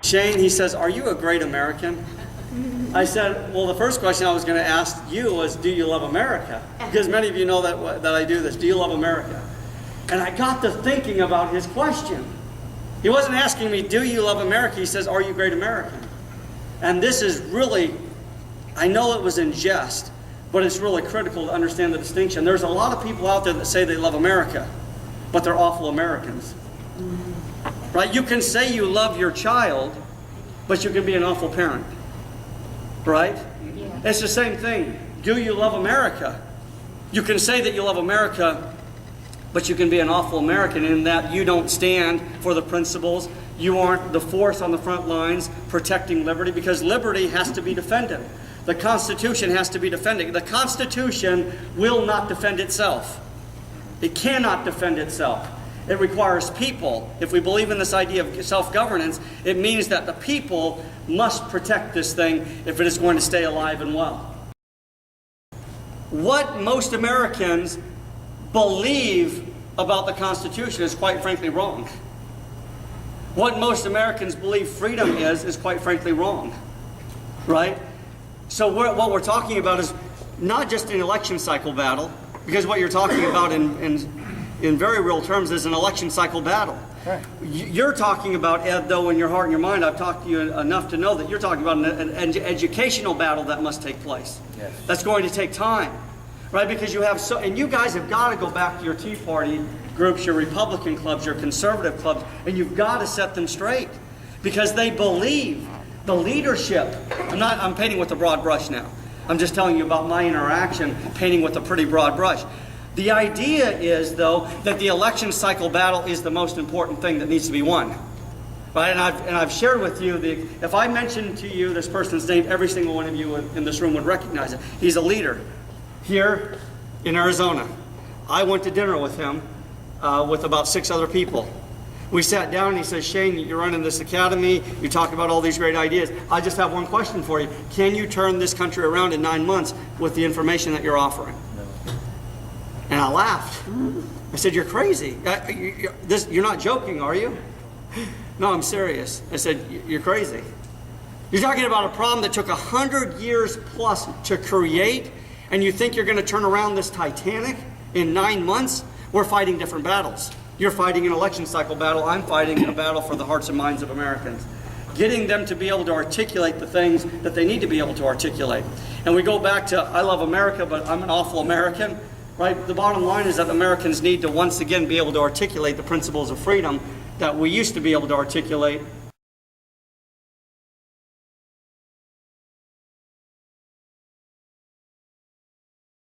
Shane, he says, are you a great American? I said, well, the first question I was going to ask you was, do you love America? Because many of you know that I do this. Do you love America? And I got to thinking about his question. He wasn't asking me, do you love America? He says, are you a great American? And this is really, I know it was in jest, but it's really critical to understand the distinction. There's a lot of people out there that say they love America, but they're awful Americans. Right? You can say you love your child, but you can be an awful parent. Right? Yeah. It's the same thing. Do you love America? You can say that you love America, but you can be an awful American in that you don't stand for the principles. You aren't the force on the front lines protecting liberty, because liberty has to be defended. The Constitution has to be defended. The Constitution will not defend itself. It cannot defend itself. It requires people. If we believe in this idea of self-governance, it means that the people must protect this thing if it is going to stay alive and well. What most Americans believe about the Constitution is quite frankly wrong. What most Americans believe freedom is quite frankly wrong. Right? So what we're talking about is not just an election cycle battle, because what you're talking about in very real terms is an election cycle battle. Right. You're talking about, Ed, though, in your heart and your mind, I've talked to you enough to know that you're talking about an educational battle that must take place. Yes. That's going to take time, right? Because you have and you guys have got to go back to your Tea Party groups, your Republican clubs, your conservative clubs, and you've got to set them straight, because they believe the leadership. I'm painting with a broad brush now. I'm just telling you about my interaction, painting with a pretty broad brush. The idea is, though, that the election cycle battle is the most important thing that needs to be won. Right? And I've shared with you, if I mentioned to you this person's name, every single one of you in this room would recognize it. He's a leader here in Arizona. I went to dinner with him with about 6 other people. We sat down and he says, Shane, you're running this academy, you talk about all these great ideas. I just have one question for you. Can you turn this country around in 9 months with the information that you're offering? And I laughed. I said, you're crazy. You're not joking, are you? No, I'm serious. I said, you're crazy. You're talking about a problem that took 100 years plus to create, and you think you're going to turn around this Titanic in 9 months? We're fighting different battles. You're fighting an election cycle battle. I'm fighting a battle for the hearts and minds of Americans. Getting them to be able to articulate the things that they need to be able to articulate. And we go back to, I love America, but I'm an awful American. Right? The bottom line is that Americans need to once again be able to articulate the principles of freedom that we used to be able to articulate